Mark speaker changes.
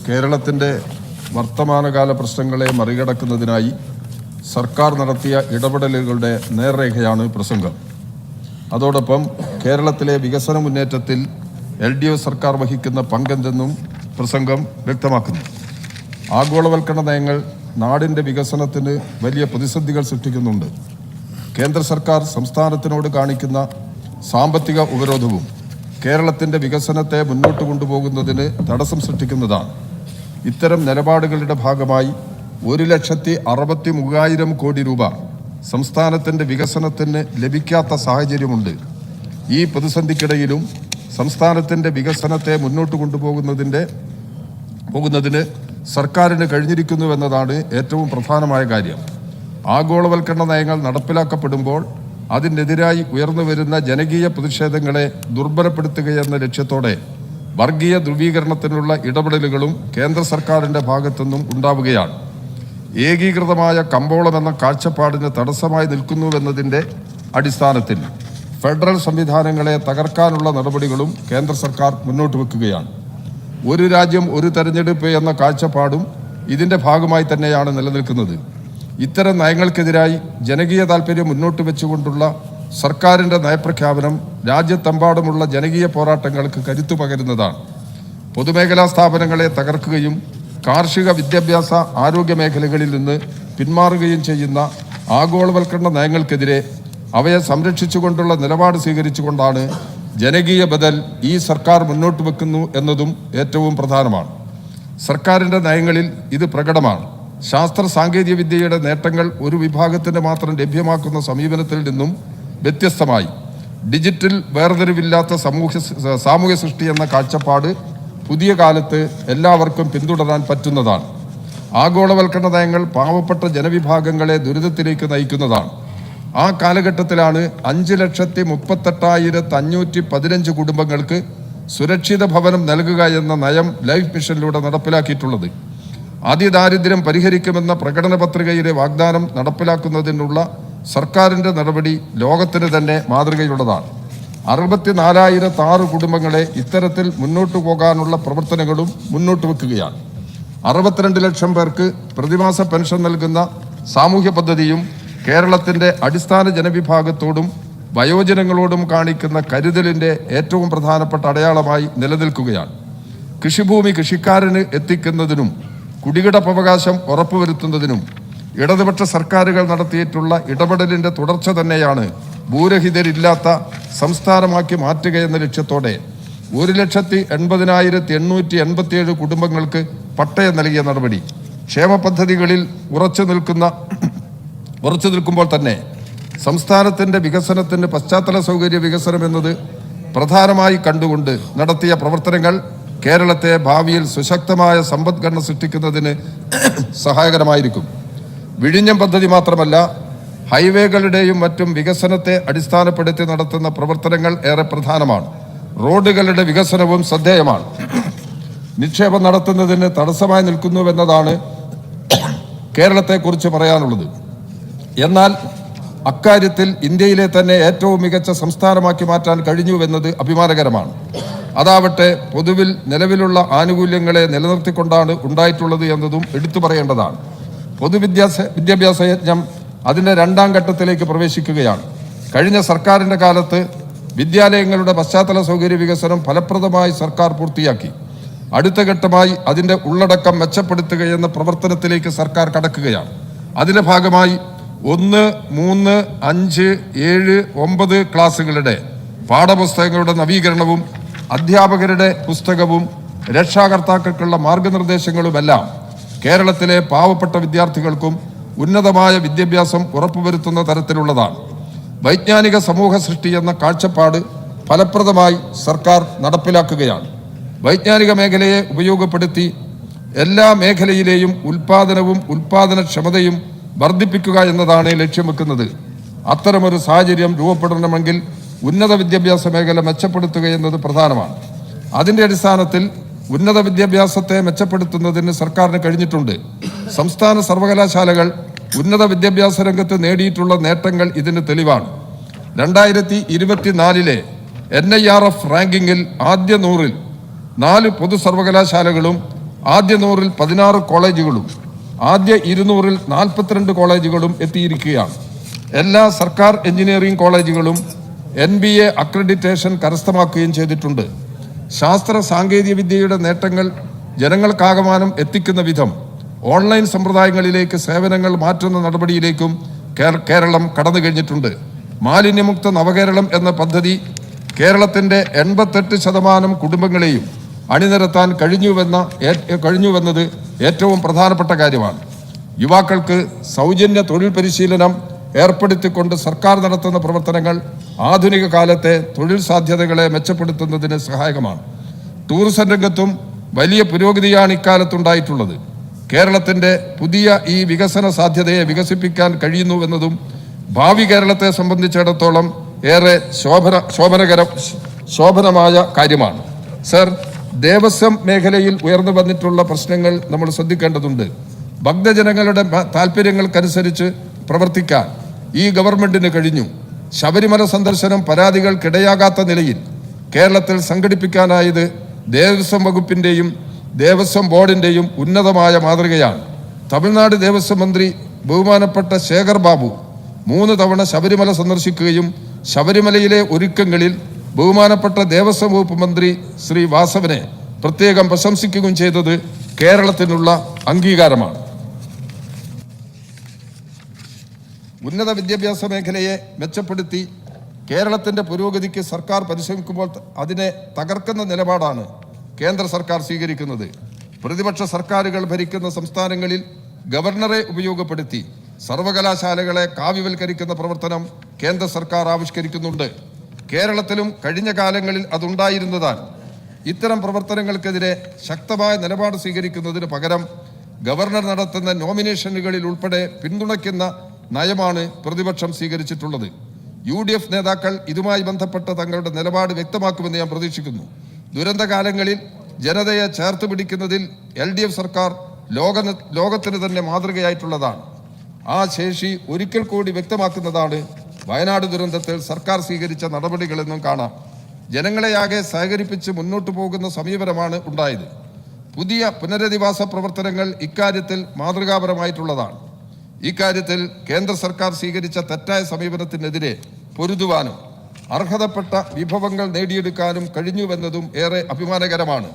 Speaker 1: കേരളത്തിൻ്റെ വർത്തമാനകാല പ്രശ്നങ്ങളെ മറികടക്കുന്നതിനായി സർക്കാർ നടത്തിയ ഇടപെടലുകളുടെ നേർരേഖയാണ് പ്രസംഗം. അതോടൊപ്പം കേരളത്തിലെ വികസന മുന്നേറ്റത്തിൽ LDF സർക്കാർ വഹിക്കുന്ന പങ്കെന്തെന്നും പ്രസംഗം വ്യക്തമാക്കുന്നു. ആഗോളവൽക്കരണ നയങ്ങൾ നാടിൻ്റെ വികസനത്തിന് വലിയ പ്രതിസന്ധികൾ സൃഷ്ടിക്കുന്നുണ്ട്. കേന്ദ്ര സർക്കാർ സംസ്ഥാനത്തിനോട് കാണിക്കുന്ന സാമ്പത്തിക ഉപരോധവും കേരളത്തിൻ്റെ വികസനത്തെ മുന്നോട്ട് കൊണ്ടുപോകുന്നതിന് തടസ്സം സൃഷ്ടിക്കുന്നതാണ്. ഇത്തരം നിലപാടുകളുടെ ഭാഗമായി 1,63,000 കോടി രൂപ സംസ്ഥാനത്തിൻ്റെ വികസനത്തിന് ലഭിക്കാത്ത സാഹചര്യമുണ്ട്. ഈ പ്രതിസന്ധിക്കിടയിലും സംസ്ഥാനത്തിൻ്റെ വികസനത്തെ മുന്നോട്ട് കൊണ്ടുപോകുന്നതിന് സർക്കാരിന് കഴിഞ്ഞിരിക്കുന്നുവെന്നതാണ് ഏറ്റവും പ്രധാനമായ കാര്യം. ആഗോളവൽക്കരണ നയങ്ങൾ നടപ്പിലാക്കപ്പെടുമ്പോൾ അതിനെതിരായി ഉയർന്നു വരുന്ന ജനകീയ പ്രതിഷേധങ്ങളെ ദുർബലപ്പെടുത്തുകയെന്ന ലക്ഷ്യത്തോടെ വർഗീയ ധ്രുവീകരണത്തിനുള്ള ഇടപെടലുകളും കേന്ദ്ര സർക്കാരിൻ്റെ ഭാഗത്തുനിന്നും ഉണ്ടാവുകയാണ്. ഏകീകൃതമായ കമ്പോളം എന്ന കാഴ്ചപ്പാടിന് തടസ്സമായി നിൽക്കുന്നുവെന്നതിൻ്റെ അടിസ്ഥാനത്തിൽ ഫെഡറൽ സംവിധാനങ്ങളെ തകർക്കാനുള്ള നടപടികളും കേന്ദ്ര സർക്കാർ മുന്നോട്ട് വെക്കുകയാണ്. ഒരു രാജ്യം ഒരു തെരഞ്ഞെടുപ്പ് എന്ന കാഴ്ചപ്പാടും ഇതിൻ്റെ ഭാഗമായി തന്നെയാണ് നിലനിൽക്കുന്നത്. ഇത്തരം നയങ്ങൾക്കെതിരായി ജനകീയ താൽപ്പര്യം മുന്നോട്ട് വെച്ചുകൊണ്ടുള്ള സർക്കാരിൻ്റെ നയപ്രഖ്യാപനം രാജ്യത്തെമ്പാടുമുള്ള ജനകീയ പോരാട്ടങ്ങൾക്ക് കരുത്തു പകരുന്നതാണ്. പൊതുമേഖലാ സ്ഥാപനങ്ങളെ തകർക്കുകയും കാർഷിക, വിദ്യാഭ്യാസ, ആരോഗ്യ മേഖലകളിൽ നിന്ന് പിന്മാറുകയും ചെയ്യുന്ന ആഗോളവൽക്കരണ നയങ്ങൾക്കെതിരെ അവയെ സംരക്ഷിച്ചുകൊണ്ടുള്ള നിലപാട് സ്വീകരിച്ചുകൊണ്ടാണ് ജനകീയ ബദൽ ഈ സർക്കാർ മുന്നോട്ട് വെക്കുന്നു എന്നതും ഏറ്റവും പ്രധാനമാണ്. സർക്കാരിൻ്റെ നയങ്ങളിൽ ഇത് പ്രകടമാണ്. ശാസ്ത്ര സാങ്കേതിക വിദ്യയുടെ നേട്ടങ്ങൾ ഒരു വിഭാഗത്തിന് മാത്രം ലഭ്യമാക്കുന്ന സമീപനത്തിൽ നിന്നും വ്യത്യസ്തമായി ഡിജിറ്റൽ വേർതിരിവില്ലാത്ത സാമൂഹ്യ സൃഷ്ടി എന്ന കാഴ്ചപ്പാട് പുതിയ കാലത്ത് എല്ലാവർക്കും പിന്തുടരാൻ പറ്റുന്നതാണ്. ആഗോളവൽക്കരണ നയങ്ങൾ പാവപ്പെട്ട ജനവിഭാഗങ്ങളെ ദുരിതത്തിലേക്ക് നയിക്കുന്നതാണ്. ആ കാലഘട്ടത്തിലാണ് 5,38,515 കുടുംബങ്ങൾക്ക് സുരക്ഷിത ഭവനം നൽകുക എന്ന നയം ലൈഫ് മിഷനിലൂടെ നടപ്പിലാക്കിയിട്ടുള്ളത്. അതിദാരിദ്ര്യം പരിഹരിക്കുമെന്ന പ്രകടന പത്രികയിലെ വാഗ്ദാനം നടപ്പിലാക്കുന്നതിനുള്ള സർക്കാരിൻ്റെ നടപടി ലോകത്തിന് തന്നെ മാതൃകയുള്ളതാണ്. 64,006 കുടുംബങ്ങളെ ഇത്തരത്തിൽ മുന്നോട്ടു പോകാനുള്ള പ്രവർത്തനങ്ങളും മുന്നോട്ട് വെക്കുകയാണ്. 62 ലക്ഷം പേർക്ക് പ്രതിമാസ പെൻഷൻ നൽകുന്ന സാമൂഹ്യ പദ്ധതിയും കേരളത്തിൻ്റെ അടിസ്ഥാന ജനവിഭാഗത്തോടും വയോജനങ്ങളോടും കാണിക്കുന്ന കരുതലിൻ്റെ ഏറ്റവും പ്രധാനപ്പെട്ട അടയാളമായി നിലനിൽക്കുകയാണ്. കൃഷിഭൂമി കൃഷിക്കാരന് എത്തിക്കുന്നതിനും കുടികിടപ്പവകാശം ഉറപ്പുവരുത്തുന്നതിനും ഇടതുപക്ഷ സർക്കാരുകൾ നടത്തിയിട്ടുള്ള ഇടപെടലിൻ്റെ തുടർച്ച തന്നെയാണ് ഭൂരഹിതരില്ലാത്ത സംസ്ഥാനമാക്കി മാറ്റുകയെന്ന ലക്ഷ്യത്തോടെ 1,80,887 കുടുംബങ്ങൾക്ക് പട്ടയം നൽകിയ നടപടി. ക്ഷേമ പദ്ധതികളിൽ ഉറച്ചു നിൽക്കുമ്പോൾ തന്നെ സംസ്ഥാനത്തിൻ്റെ വികസനത്തിന് പശ്ചാത്തല സൗകര്യ വികസനം എന്നത് പ്രധാനമായി കണ്ടുകൊണ്ട് നടത്തിയ പ്രവർത്തനങ്ങൾ കേരളത്തെ ഭാവിയിൽ സുശക്തമായ സമ്പദ്ഘടന സൃഷ്ടിക്കുന്നതിന് സഹായകരമായിരിക്കും. വിഴിഞ്ഞം പദ്ധതി മാത്രമല്ല, ഹൈവേകളുടെയും മറ്റും വികസനത്തെ അടിസ്ഥാനപ്പെടുത്തി നടത്തുന്ന പ്രവർത്തനങ്ങൾ ഏറെ പ്രധാനമാണ്. റോഡുകളുടെ വികസനവും ശ്രദ്ധേയമാണ്. നിക്ഷേപം നടത്തുന്നതിന് തടസ്സമായി നിൽക്കുന്നുവെന്നതാണ് കേരളത്തെക്കുറിച്ച് പറയാനുള്ളത്. എന്നാൽ അക്കാര്യത്തിൽ ഇന്ത്യയിലെ തന്നെ ഏറ്റവും മികച്ച സംസ്ഥാനമാക്കി മാറ്റാൻ കഴിഞ്ഞുവെന്നത് അഭിമാനകരമാണ്. അതാവട്ടെ പൊതുവിൽ നിലവിലുള്ള ആനുകൂല്യങ്ങളെ നിലനിർത്തിക്കൊണ്ടാണ് ഉണ്ടായിട്ടുള്ളത് എന്നതും എടുത്തു പറയേണ്ടതാണ്. വിദ്യാഭ്യാസ യജ്ഞം അതിൻ്റെ 2ാം ഘട്ടത്തിലേക്ക് പ്രവേശിക്കുകയാണ്. കഴിഞ്ഞ സർക്കാരിൻ്റെ കാലത്ത് വിദ്യാലയങ്ങളുടെ പശ്ചാത്തല സൗകര്യ വികസനം ഫലപ്രദമായി സർക്കാർ പൂർത്തിയാക്കി. അടുത്ത ഘട്ടമായി അതിൻ്റെ ഉള്ളടക്കം മെച്ചപ്പെടുത്തുകയെന്ന പ്രവർത്തനത്തിലേക്ക് സർക്കാർ കടക്കുകയാണ്. അതിൻ്റെ ഭാഗമായി 1, 3, 5, 7, 9 ക്ലാസ്സുകളുടെ പാഠപുസ്തകങ്ങളുടെ നവീകരണവും അധ്യാപകരുടെ പുസ്തകവും രക്ഷാകർത്താക്കൾക്കുള്ള മാർഗനിർദ്ദേശങ്ങളുമെല്ലാം കേരളത്തിലെ പാവപ്പെട്ട വിദ്യാർത്ഥികൾക്കും ഉന്നതമായ വിദ്യാഭ്യാസം ഉറപ്പുവരുത്തുന്ന തരത്തിലുള്ളതാണ്. വൈജ്ഞാനിക സമൂഹ സൃഷ്ടി എന്ന കാഴ്ചപ്പാട് ഫലപ്രദമായി സർക്കാർ നടപ്പിലാക്കുകയാണ്. വൈജ്ഞാനിക മേഖലയെ ഉപയോഗപ്പെടുത്തി എല്ലാ മേഖലയിലെയും ഉൽപാദനവും ഉൽപാദനക്ഷമതയും വർദ്ധിപ്പിക്കുക എന്നതാണ് ലക്ഷ്യം വെക്കുന്നത്. അത്തരമൊരു സാഹചര്യം രൂപപ്പെടണമെങ്കിൽ ഉന്നത വിദ്യാഭ്യാസ മേഖല മെച്ചപ്പെടുത്തുക എന്നത് പ്രധാനമാണ്. അതിൻ്റെ അടിസ്ഥാനത്തിൽ ഉന്നത വിദ്യാഭ്യാസത്തെ മെച്ചപ്പെടുത്തുന്നതിന് സർക്കാരിന് കഴിഞ്ഞിട്ടുണ്ട്. സംസ്ഥാന സർവകലാശാലകൾ ഉന്നത വിദ്യാഭ്യാസ രംഗത്ത് നേടിയിട്ടുള്ള നേട്ടങ്ങൾ ഇതിന് തെളിവാണ്. 2024 NIRF റാങ്കിങ്ങിൽ ആദ്യ 100-ൽ 4 പൊതു സർവകലാശാലകളും ആദ്യ 100-ൽ 16 കോളേജുകളും ആദ്യ 200-ൽ 42 കോളേജുകളും എത്തിയിരിക്കുകയാണ്. എല്ലാ സർക്കാർ എഞ്ചിനീയറിംഗ് കോളേജുകളും NBA അക്രഡിറ്റേഷൻ കരസ്ഥമാക്കുകയും ചെയ്തിട്ടുണ്ട്. ശാസ്ത്ര സാങ്കേതിക വിദ്യയുടെ നേട്ടങ്ങൾ ജനങ്ങൾക്കാകമാനം എത്തിക്കുന്ന വിധം ഓൺലൈൻ സമ്പ്രദായങ്ങളിലേക്ക് സേവനങ്ങൾ മാറ്റുന്ന നടപടിയിലേക്കും കേരളം കടന്നു കഴിഞ്ഞിട്ടുണ്ട്. മാലിന്യമുക്ത നവകേരളം എന്ന പദ്ധതി കേരളത്തിൻ്റെ 88% കുടുംബങ്ങളെയും അണിനിരത്താൻ കഴിഞ്ഞുവെന്നത് ഏറ്റവും പ്രധാനപ്പെട്ട കാര്യമാണ്. യുവാക്കൾക്ക് സൗജന്യ തൊഴിൽ പരിശീലനം ഏർപ്പെടുത്തിക്കൊണ്ട് സർക്കാർ നടത്തുന്ന പ്രവർത്തനങ്ങൾ ആധുനിക കാലത്തെ തൊഴിൽ സാധ്യതകളെ മെച്ചപ്പെടുത്തുന്നതിന് സഹായകമാണ്. ടൂറിസം രംഗത്തും വലിയ പുരോഗതിയാണ് ഇക്കാലത്തുണ്ടായിട്ടുള്ളത്. കേരളത്തിൻ്റെ പുതിയ ഈ വികസന സാധ്യതയെ വികസിപ്പിക്കാൻ കഴിയുന്നുവെന്നതും ഭാവി കേരളത്തെ സംബന്ധിച്ചിടത്തോളം ഏറെ ശോഭനമായ കാര്യമാണ്. സർ, ദേവസ്വം മേഖലയിൽ ഉയർന്നു വന്നിട്ടുള്ള പ്രശ്നങ്ങൾ നമ്മൾ ശ്രദ്ധിക്കേണ്ടതുണ്ട്. ഭക്തജനങ്ങളുടെ താല്പര്യങ്ങൾക്കനുസരിച്ച് പ്രവർത്തിക്കാൻ ഈ ഗവൺമെന്റിന് കഴിഞ്ഞു. ശബരിമല സന്ദർശനം പരാതികൾക്കിടയാകാത്ത നിലയിൽ കേരളത്തിൽ സംഘടിപ്പിക്കാനായത് ദേവസ്വം വകുപ്പിൻ്റെയും ദേവസ്വം ബോർഡിൻ്റെയും ഉന്നതമായ മാതൃകയാണ്. തമിഴ്നാട് ദേവസ്വം മന്ത്രി ബഹുമാനപ്പെട്ട ശേഖർ ബാബു 3 തവണ ശബരിമല സന്ദർശിക്കുകയും ശബരിമലയിലെ ഒരുക്കങ്ങളിൽ ബഹുമാനപ്പെട്ട ദേവസ്വം വകുപ്പ് മന്ത്രി ശ്രീ വാസവനെ പ്രത്യേകം പ്രശംസിക്കുകയും ചെയ്തത് കേരളത്തിനുള്ള അംഗീകാരമാണ്. ഉന്നത വിദ്യാഭ്യാസ മേഖലയെ മെച്ചപ്പെടുത്തി കേരളത്തിൻ്റെ പുരോഗതിക്ക് സർക്കാർ പരിശ്രമിക്കുമ്പോൾ അതിനെ തകർക്കുന്ന നിലപാടാണ് കേന്ദ്ര സർക്കാർ സ്വീകരിക്കുന്നത്. പ്രതിപക്ഷ സർക്കാരുകൾ ഭരിക്കുന്ന സംസ്ഥാനങ്ങളിൽ ഗവർണറെ ഉപയോഗപ്പെടുത്തി സർവകലാശാലകളെ കാവ്യവൽക്കരിക്കുന്ന പ്രവർത്തനം കേന്ദ്ര സർക്കാർ ആവിഷ്കരിക്കുന്നുണ്ട്. കേരളത്തിലും കഴിഞ്ഞ കാലങ്ങളിൽ അതുണ്ടായിരുന്നതാണ്. ഇത്തരം പ്രവർത്തനങ്ങൾക്കെതിരെ ശക്തമായ നിലപാട് സ്വീകരിക്കുന്നതിന് പകരം ഗവർണർ നടത്തുന്ന നോമിനേഷനുകളിൽ ഉൾപ്പെടെ പിന്തുണയ്ക്കുന്ന നയമാണ് പ്രതിപക്ഷം സ്വീകരിച്ചിട്ടുള്ളത്. UDF നേതാക്കൾ ഇതുമായി ബന്ധപ്പെട്ട തങ്ങളുടെ നിലപാട് വ്യക്തമാക്കുമെന്ന് ഞാൻ പ്രതീക്ഷിക്കുന്നു. ദുരന്തകാലങ്ങളിൽ ജനതയെ ചേർത്ത് പിടിക്കുന്നതിൽ LDF സർക്കാർ ലോകത്തിന് തന്നെ മാതൃകയായിട്ടുള്ളതാണ്. ആ ശേഷി ഒരിക്കൽ കൂടി വ്യക്തമാക്കുന്നതാണ് വയനാട് ദുരന്തത്തിൽ സർക്കാർ സ്വീകരിച്ച നടപടികളെന്നും കാണാം. ജനങ്ങളെയാകെ സഹകരിപ്പിച്ച് മുന്നോട്ടു പോകുന്ന സമീപനമാണ് ഉണ്ടായത്. പുതിയ പുനരധിവാസ പ്രവർത്തനങ്ങൾ ഇക്കാര്യത്തിൽ മാതൃകാപരമായിട്ടുള്ളതാണ്. ഇക്കാര്യത്തിൽ കേന്ദ്ര സർക്കാർ സ്വീകരിച്ച തെറ്റായ സമീപനത്തിനെതിരെ പൊരുതുവാനും അർഹതപ്പെട്ട വിഭവങ്ങൾ നേടിയെടുക്കാനും കഴിഞ്ഞുവെന്നതും ഏറെ അഭിമാനകരമാണ്.